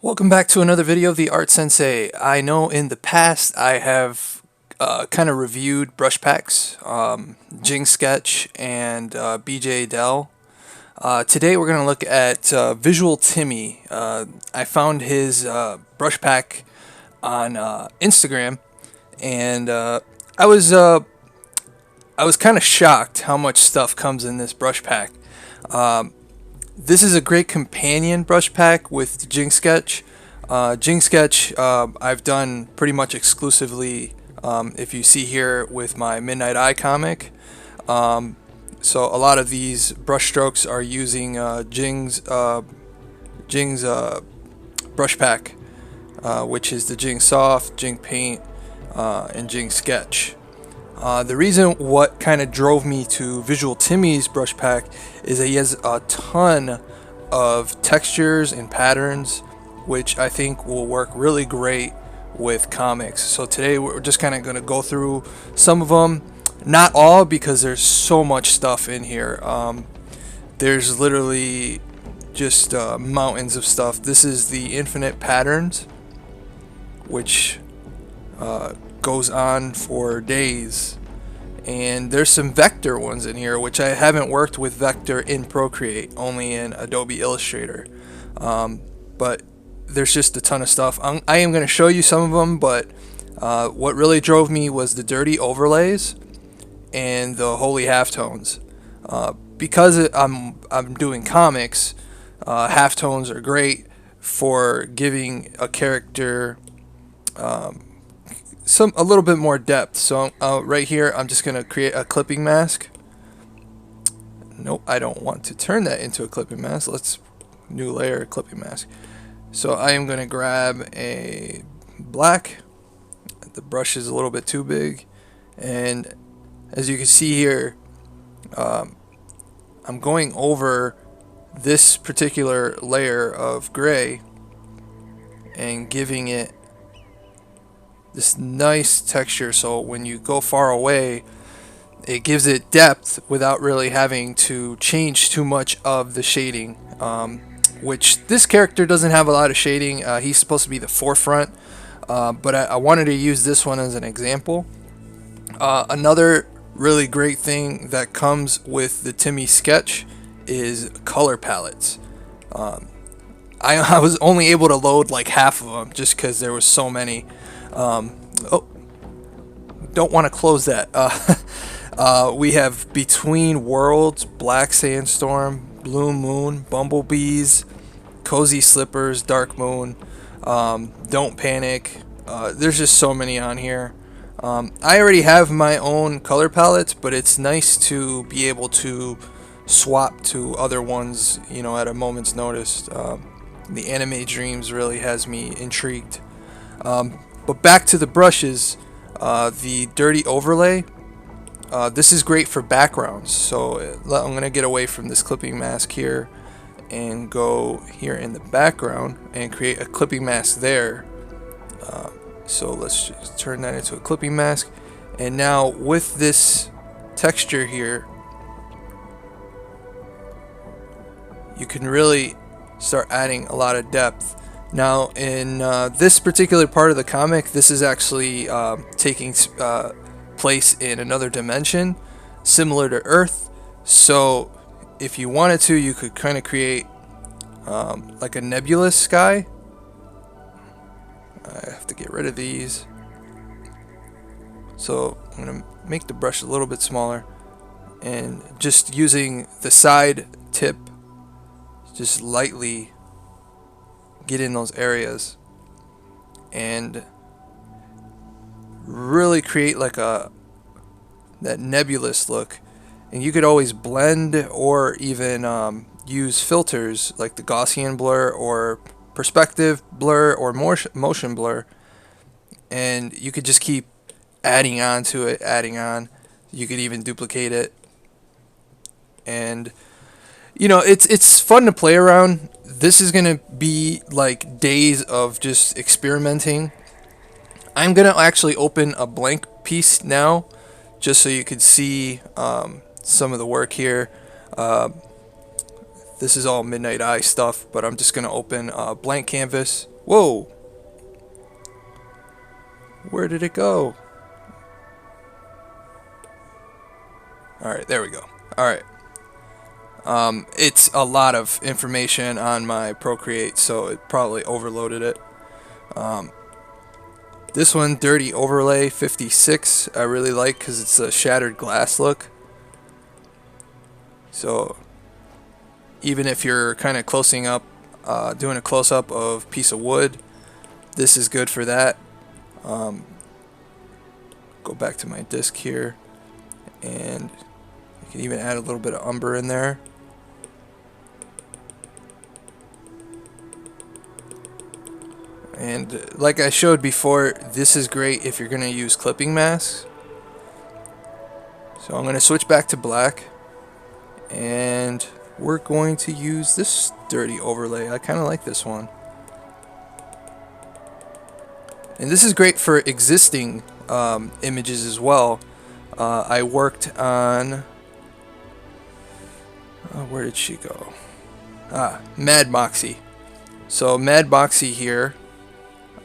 Welcome back to another video of the Art Sensei. I know in the past I have kind of reviewed brush packs, Jing Sketch and BJ Dell. Today we're going to look at Visual Timmy. I found his brush pack on Instagram, and I was kind of shocked how much stuff comes in this brush pack. This is a great companion brush pack with Jing Sketch. Jing Sketch I've done pretty much exclusively, if you see here, with my Midnight Eye comic. So a lot of these brush strokes are using Jing's brush pack, which is the Jing Soft, Jing Paint, and Jing Sketch. The reason what kind of drove me to Visual Timmy's brush pack is that he has a ton of textures and patterns, which I think will work really great with comics. So today we're just kind of going to go through some of them, not all, because there's so much stuff in here. There's literally just mountains of stuff. This is the Infinite Patterns, which goes on for days, and there's some vector ones in here, which I haven't worked with vector in Procreate, only in Adobe Illustrator. But there's just a ton of stuff. I am going to show you some of them, but what really drove me was the dirty overlays and the holy halftones. Because I'm doing comics, halftones are great for giving a character a little bit more depth. So right here I'm just gonna create a clipping mask. Nope, I don't want to turn that into a clipping mask. Let's new layer clipping mask. So I am gonna grab a black. The brush is a little bit too big, and as you can see here, I'm going over this particular layer of gray and giving it this nice texture, so when you go far away it gives it depth without really having to change too much of the shading, which this character doesn't have a lot of shading. He's supposed to be the forefront, but I wanted to use this one as an example. Another really great thing that comes with the Timmy Sketch is color palettes. I was only able to load like half of them just because there was so many. Oh, don't want to close that. We have Between Worlds, Black Sandstorm, Blue Moon, Bumblebees, Cozy Slippers, Dark Moon, Don't Panic. There's just so many on here. I already have my own color palettes, but it's nice to be able to swap to other ones, at a moment's notice. The Anime Dreams really has me intrigued. But back to the brushes, the dirty overlay. This is great for backgrounds. So I'm going to get away from this clipping mask here and go here in the background and create a clipping mask there. So let's just turn that into a clipping mask. And now with this texture here, you can really start adding a lot of depth. Now in this particular part of the comic, this is actually taking place in another dimension similar to Earth. So if you wanted to, you could kind of create like a nebulous sky. I have to get rid of these. So I'm going to make the brush a little bit smaller, and just using the side tip, just lightly get in those areas and really create like that nebulous look. And you could always blend or even use filters like the Gaussian blur or perspective blur or motion blur, and you could just keep adding on to it, adding on. You could even duplicate it, and it's fun to play around. This is gonna be like days of just experimenting. I'm gonna actually open a blank piece now, just so you could see some of the work here. this is all Midnight Eye stuff, but I'm just going to open a blank canvas. Whoa! Where did it go? Alright, there we go. Alright. It's a lot of information on my Procreate, so it probably overloaded it. This one, Dirty Overlay 56, I really like because it's a shattered glass look. So even if you're kind of closing up, doing a close-up of a piece of wood, this is good for that. Go back to my disc here, and you can even add a little bit of umber in there. And like I showed before, this is great if you're going to use clipping masks. So I'm going to switch back to black, and we're going to use this dirty overlay. I kind of like this one. And this is great for existing images as well. I worked on... where did she go? Mad Moxie. So Mad Moxie here,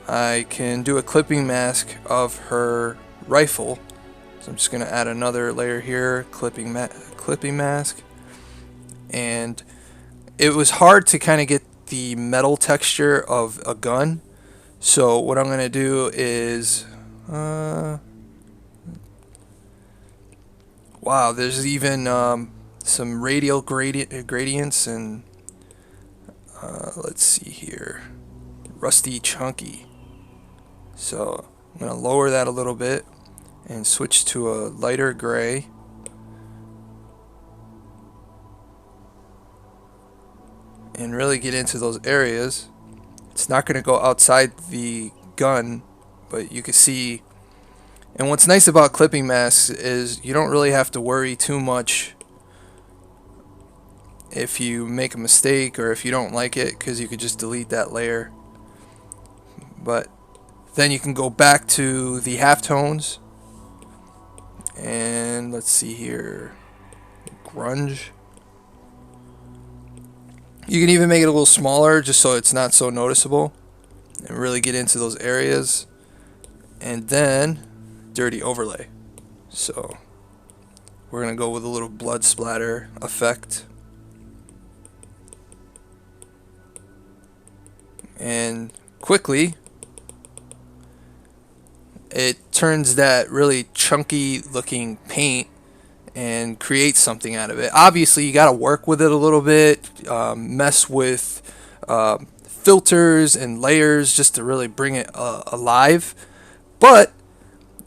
I can do a clipping mask of her rifle. So I'm just going to add another layer here, clipping mask. And it was hard to kind of get the metal texture of a gun. So what I'm going to do is... wow, there's even some radial gradients and... let's see here. Rusty Chunky. So I'm going to lower that a little bit and switch to a lighter gray. And really get into those areas. It's not going to go outside the gun, but you can see. And what's nice about clipping masks is you don't really have to worry too much if you make a mistake or if you don't like it, because you could just delete that layer. But then you can go back to the halftones, and let's see here, grunge. You can even make it a little smaller just so it's not so noticeable, and really get into those areas. And then dirty overlay. So we're gonna go with a little blood splatter effect. And quickly it turns that really chunky looking paint and creates something out of it. Obviously you got to work with it a little bit, mess with filters and layers just to really bring it alive, but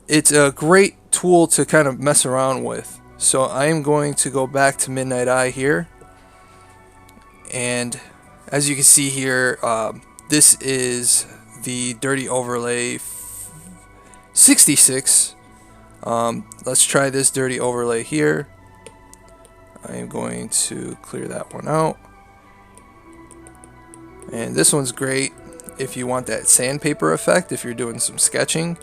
it's a great tool to kind of mess around with. So I am going to go back to Midnight Eye here, and as you can see here, this is the dirty overlay 66. Let's try this dirty overlay here. I am going to clear that one out. And this one's great if you want that sandpaper effect, if you're doing some sketching.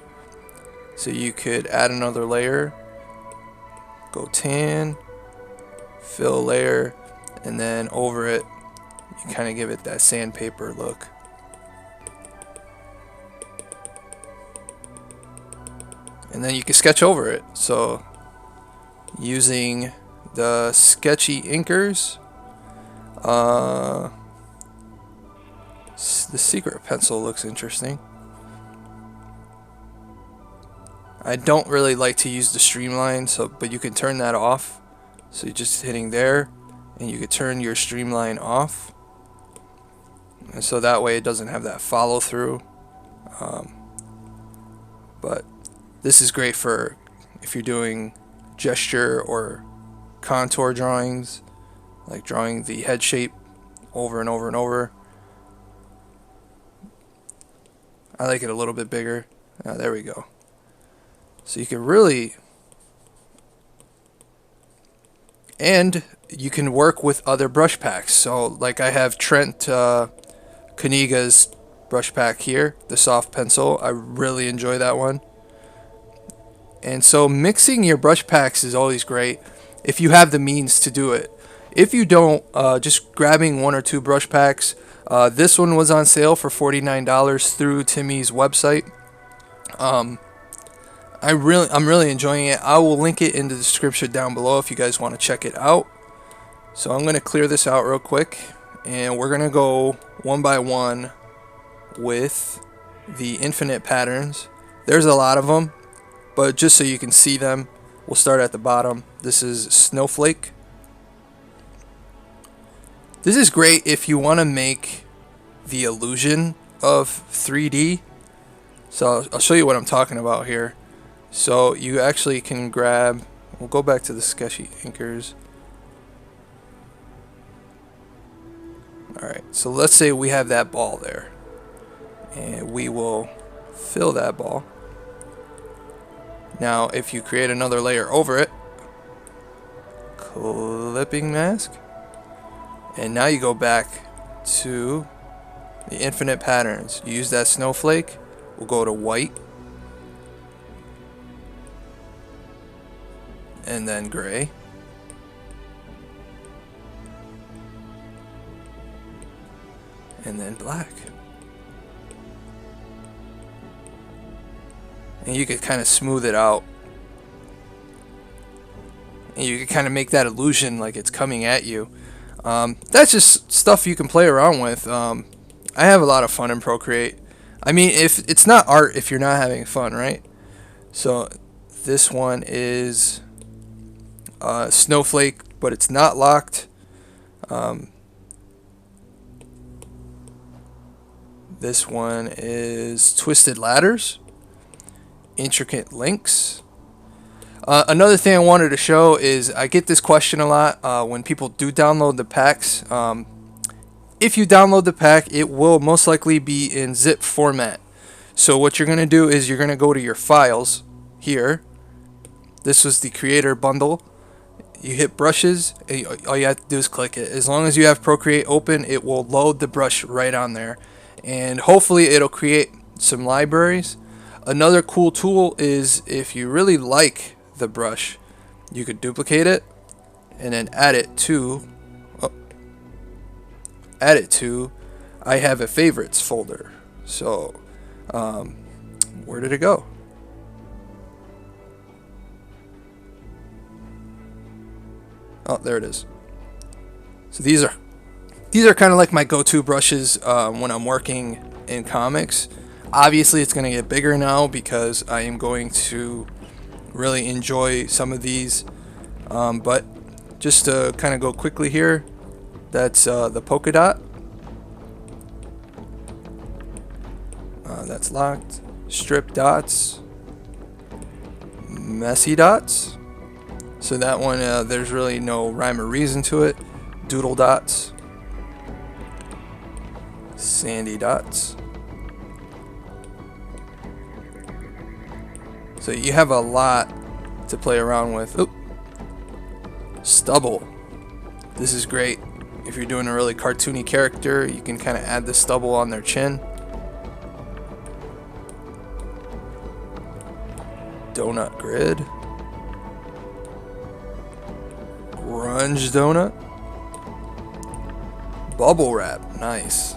So you could add another layer, go tan, fill layer, and then over it, you kind of give it that sandpaper look. And then you can sketch over it. So using the sketchy inkers, the secret pencil looks interesting. I don't really like to use the streamline, but you can turn that off. So you're just hitting there, and you can turn your streamline off, and so that way it doesn't have that follow through. But this is great for if you're doing gesture or contour drawings, like drawing the head shape over and over and over. I like it a little bit bigger. There we go. So you can really, and you can work with other brush packs. So like I have Trent Kaniga's brush pack here, the soft pencil. I really enjoy that one. And so mixing your brush packs is always great if you have the means to do it. If you don't, just grabbing 1 or 2 brush packs. This one was on sale for $49 through Timmy's website. I'm really enjoying it. I will link it in the description down below if you guys want to check it out. So I'm going to clear this out real quick, and we're going to go one by one with the infinite patterns. There's a lot of them, but just so you can see them, we'll start at the bottom. This is Snowflake. This is great if you want to make the illusion of 3D. So I'll show you what I'm talking about here. So you actually can grab, we'll go back to the sketchy inkers. Alright, so let's say we have that ball there, and we will fill that ball. Now if you create another layer over it, clipping mask, and now you go back to the infinite patterns. You use that snowflake, we'll go to white, and then gray, and then black. And you could kind of smooth it out, and you can kind of make that illusion like it's coming at you. That's just stuff you can play around with. I have a lot of fun in Procreate. I mean, if it's not art if you're not having fun, right? So this one is Snowflake, but it's not locked. This one is Twisted Ladders, Intricate Links. Another thing I wanted to show is I get this question a lot when people do download the packs. If you download the pack, it will most likely be in zip format. So what you're going to do is you're going to go to your files here. This was the creator bundle. You hit brushes, and all you have to do is click it. As long as you have Procreate open, it will load the brush right on there, and hopefully it'll create some libraries. Another cool tool is if you really like the brush, you could duplicate it and then add it to I have a favorites folder. So where did it go? Oh, there it is. So these are kind of like my go-to brushes when I'm working in comics. Obviously it's going to get bigger now because I am going to really enjoy some of these, but just to kind of go quickly here, that's the polka dot, that's locked. Strip dots, messy dots, so that one there's really no rhyme or reason to it. Doodle dots, sandy dots. So you have a lot to play around with. Oop. Stubble. This is great. If you're doing a really cartoony character, you can kind of add the stubble on their chin. Donut grid. Grunge donut. Bubble wrap. Nice.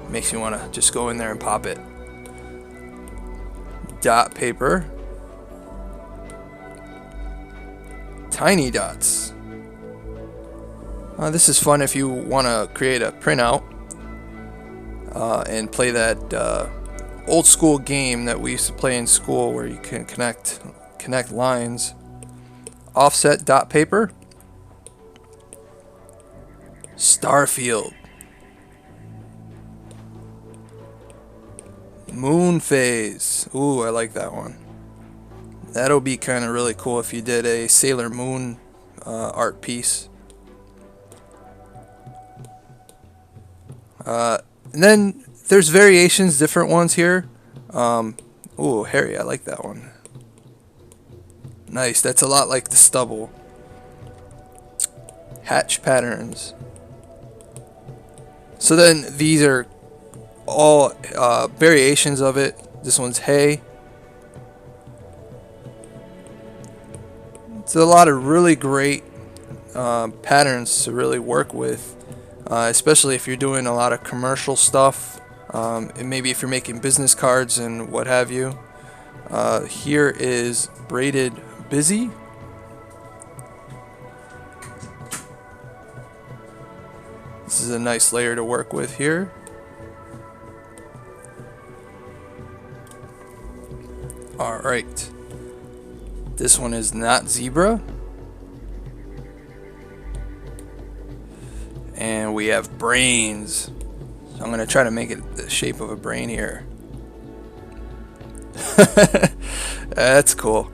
Makes me want to just go in there and pop it. Dot paper. Tiny dots. This is fun if you want to create a printout and play that old school game that we used to play in school where you can connect lines. Offset dot paper. Starfield. Moon phase. Ooh, I like that one. That'll be kind of really cool if you did a Sailor Moon art piece. And then there's variations, different ones here. Ooh, Harry, I like that one. Nice, that's a lot like the stubble. Hatch patterns. So then these are all variations of it. This one's hay. It's a lot of really great patterns to really work with, especially if you're doing a lot of commercial stuff, and maybe if you're making business cards and what have you. Here is Braided Busy. This is a nice layer to work with here. Alright. This one is Not Zebra. And we have Brains. So I'm going to try to make it the shape of a brain here. That's cool.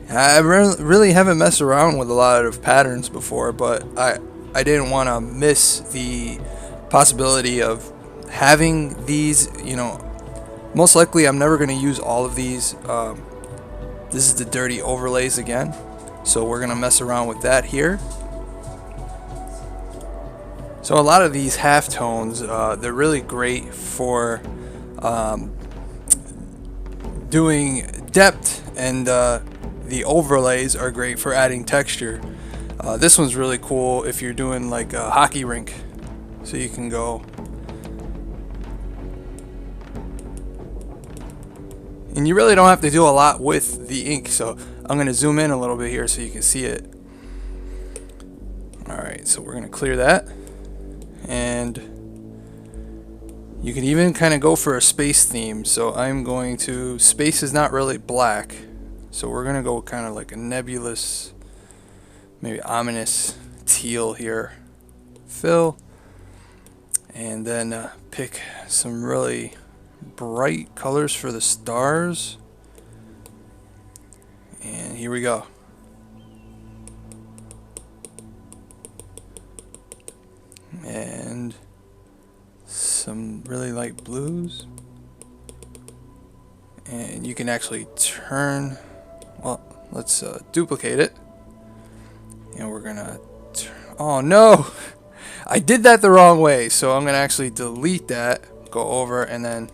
I really haven't messed around with a lot of patterns before, but I didn't want to miss the possibility of having these, you know. Most likely I'm never going to use all of these. This is the dirty overlays again, so we're going to mess around with that here. So a lot of these halftones, they're really great for doing depth, and the overlays are great for adding texture. This one's really cool if you're doing like a hockey rink, so you can go and you really don't have to do a lot with the ink, so I'm going to zoom in a little bit here so you can see it. Alright, so we're going to clear that, and you can even kind of go for a space theme. So I'm going to, space is not really black, so we're going to go kind of like a nebulous, maybe ominous teal here. Fill, and then pick some really bright colors for the stars, and here we go. And some really light blues, and you can actually turn, well, let's duplicate it, and we're gonna oh no, I did that the wrong way, so I'm gonna actually delete that, go over, and then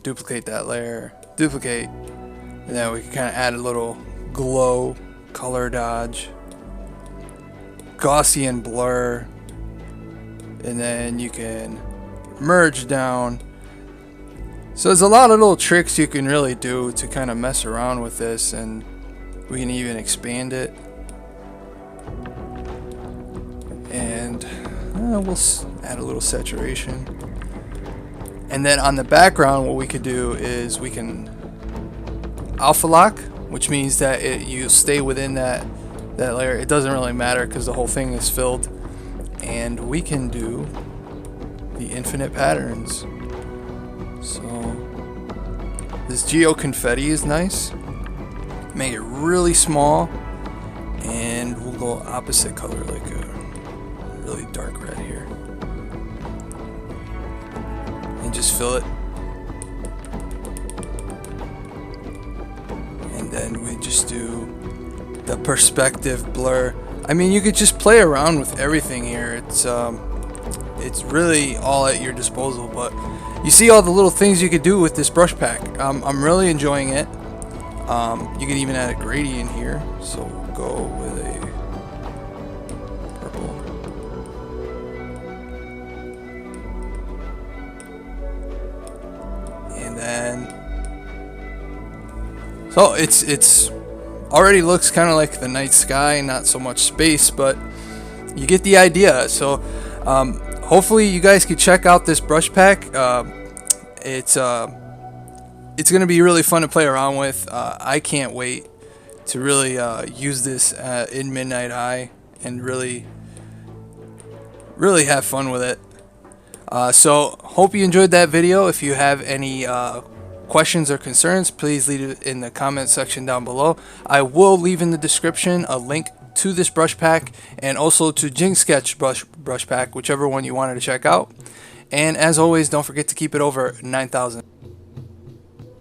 duplicate that layer, duplicate, and then we can kind of add a little glow, color dodge, Gaussian blur, and then you can merge down. So there's a lot of little tricks you can really do to kind of mess around with this, and we can even expand it, and we'll add a little saturation. And then on the background, what we could do is we can alpha lock, which means that you stay within that layer. It doesn't really matter because the whole thing is filled. And we can do the infinite patterns. So this geo confetti is nice. Make it really small, and we'll go opposite color, like a really dark red here, and just fill it. And then we just do the perspective blur. I mean, you could just play around with everything here. It's really all at your disposal, but you see all the little things you could do with this brush pack. I'm really enjoying it. You can even add a gradient here, so we'll go with a purple. And then, so it's already looks kind of like the night sky, not so much space, but you get the idea. So hopefully you guys can check out this brush pack. It's going to be really fun to play around with. I can't wait to really use this in Midnight High and really have fun with it. So hope you enjoyed that video. If you have any questions or concerns, please leave it in the comment section down below. I will leave in the description a link to this brush pack and also to Jing Sketch brush pack, whichever one you wanted to check out. And as always, don't forget to keep it over 9,000.